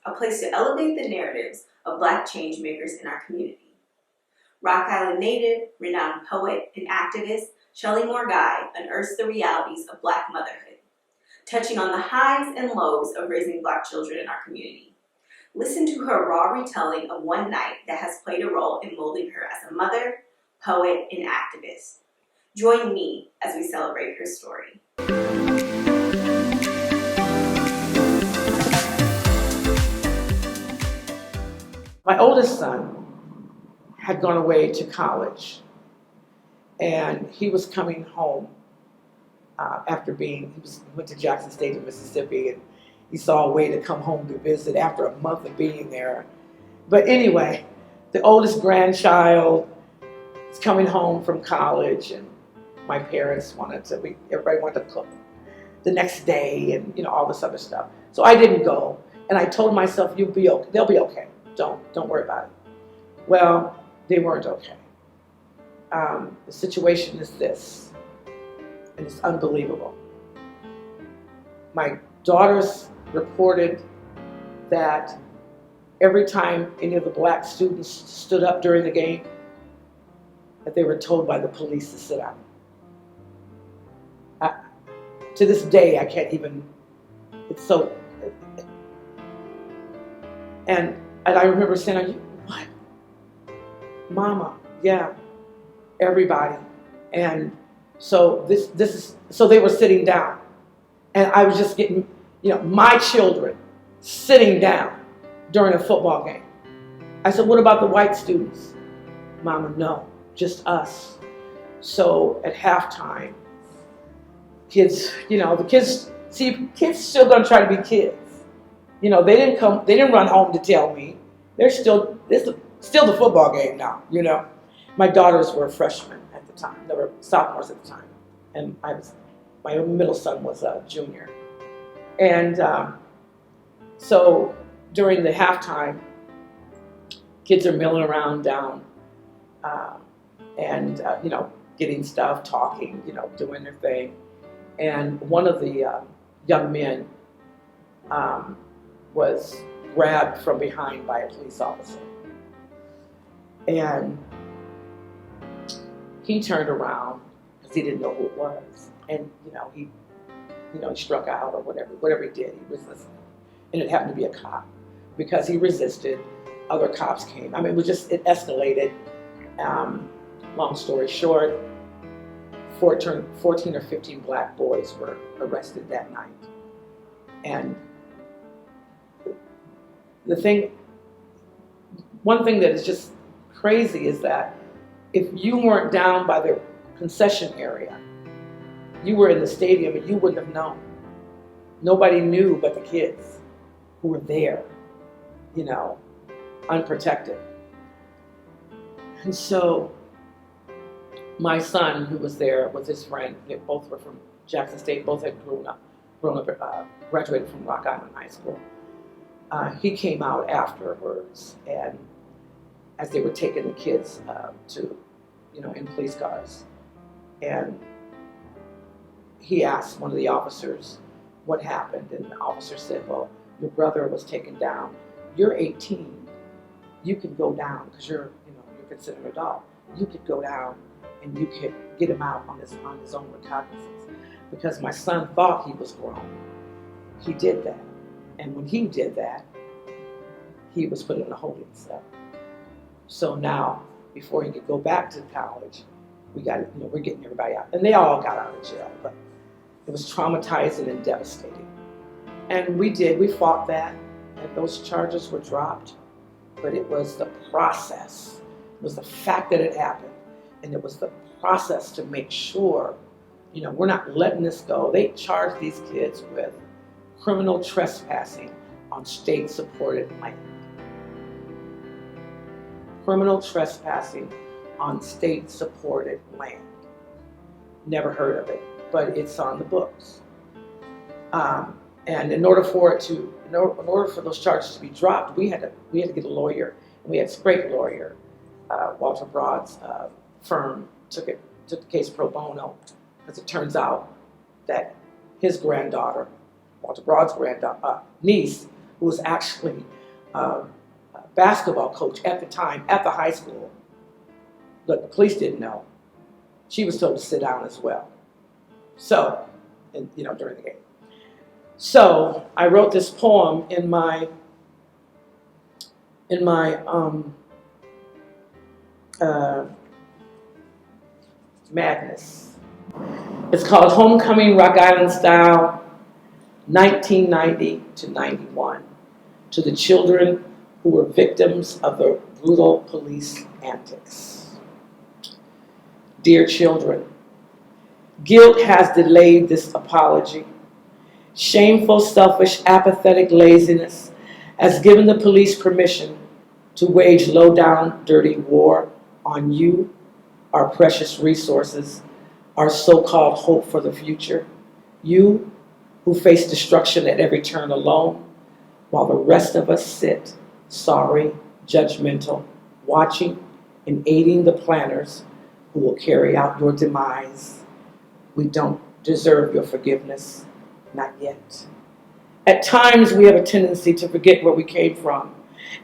a place to elevate the narratives of Black changemakers in our community. Rock Island native, renowned poet, and activist Shellie Moore-Guy unearths the realities of Black motherhood, touching on the highs and lows of raising Black children in our community. Listen to her raw retelling of one night that has played a role in molding her as a mother, poet, and activist. Join me as we celebrate her story. My oldest son had gone away to college, and he was coming home after he went to Jackson State in Mississippi, and he saw a way to come home to visit after a month of being there. But anyway, the oldest grandchild is coming home from college, and my parents everybody wanted to cook the next day, and all this other stuff. So I didn't go, and I told myself, they'll be okay. Don't worry about it. Well, they weren't okay. The situation is this, and it's unbelievable. My daughters reported that every time any of the Black students stood up during the game, that they were told by the police to sit down. To this day, I can't even, it's so, and I remember saying, what? Mama, yeah, everybody. And so so they were sitting down. And I was just getting, my children sitting down during a football game. I said, what about the white students? Mama, no, just us. So at halftime, kids still gonna try to be kids. They didn't run home to tell me. This is still the football game now, My daughters were freshmen at the time. They were sophomores at the time. And my middle son was a junior. And so during the halftime, kids are milling around down and getting stuff, talking, doing their thing. And one of the young men was grabbed from behind by a police officer. And he turned around because he didn't know who it was. And, he struck out or whatever he did, he resisted. And it happened to be a cop. Because he resisted, other cops came. I mean, it escalated. Long story short, 14 or 15 Black boys were arrested that night. And one thing that is just crazy is that if you weren't down by the concession area, you were in the stadium and you wouldn't have known. Nobody knew but the kids who were there, unprotected. And so my son, who was there with his friend, they both were from Jackson State, both had graduated from Rock Island High School. He came out afterwards, and as they were taking the kids in police cars, and he asked one of the officers what happened, and the officer said, well, your brother was taken down. You're 18. You can go down because you're considered an adult. You could go down and you could get him out on his own recognizance. Because my son thought he was grown. He did that. And when he did that, he was put in a holding cell. So now, before he could go back to college, we're getting everybody out. And they all got out of jail, but it was traumatizing and devastating. And we fought that, and those charges were dropped. But it was the process. It was the fact that it happened. And it was the process to make sure, we're not letting this go. They charged these kids with criminal trespassing on state-supported land. Criminal trespassing on state-supported land. Never heard of it, but it's on the books. And in order for those charges to be dropped, we had to get a lawyer, and we had a great lawyer. Walter Broad's firm took the case pro bono, because it turns out that his granddaughter, Walter Broad's niece, who was actually a basketball coach at the time at the high school. Look, the police didn't know. She was told to sit down as well. So, and, during the game. So I wrote this poem in my madness. It's called Homecoming, Rock Island Style, 1990 to 91, to the children who were victims of the brutal police antics. Dear children, guilt has delayed this apology. Shameful, selfish, apathetic laziness has given the police permission to wage low-down, dirty war on you, our precious resources, our so-called hope for the future. You who face destruction at every turn alone, while the rest of us sit, sorry, judgmental, watching and aiding the planners who will carry out your demise. We don't deserve your forgiveness, not yet. At times, we have a tendency to forget where we came from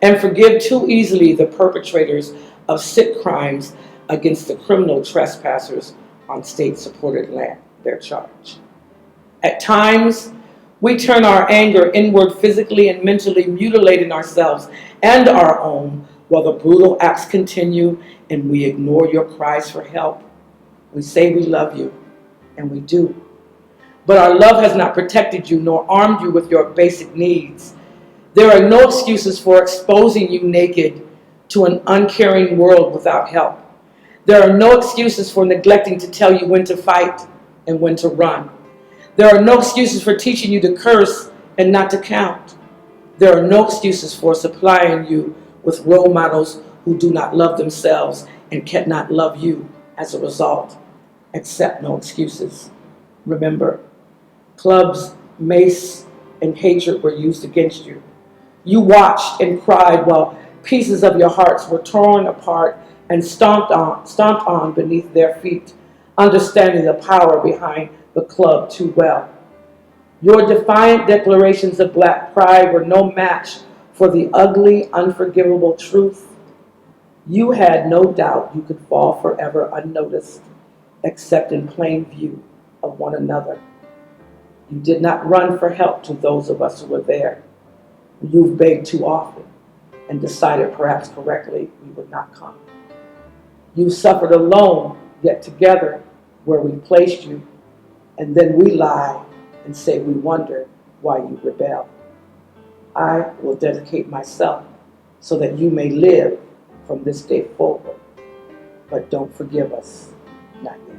and forgive too easily the perpetrators of sick crimes against the criminal trespassers on state-supported land, their charge. At times, we turn our anger inward, physically and mentally mutilating ourselves and our own while the brutal acts continue and we ignore your cries for help. We say we love you, and we do. But our love has not protected you nor armed you with your basic needs. There are no excuses for exposing you naked to an uncaring world without help. There are no excuses for neglecting to tell you when to fight and when to run. There are no excuses for teaching you to curse and not to count. There are no excuses for supplying you with role models who do not love themselves and cannot love you as a result. Accept no excuses. Remember, clubs, mace, and hatred were used against you. You watched and cried while pieces of your hearts were torn apart and stomped on beneath their feet, understanding the power behind the club too well. Your defiant declarations of black pride were no match for the ugly, unforgivable truth. You had no doubt you could fall forever unnoticed, except in plain view of one another. You did not run for help to those of us who were there. You've begged too often and decided, perhaps correctly, we would not come. You suffered alone, yet together, where we placed you, and then we lie and say we wonder why you rebel. I will dedicate myself so that you may live from this day forward, but don't forgive us, not yet.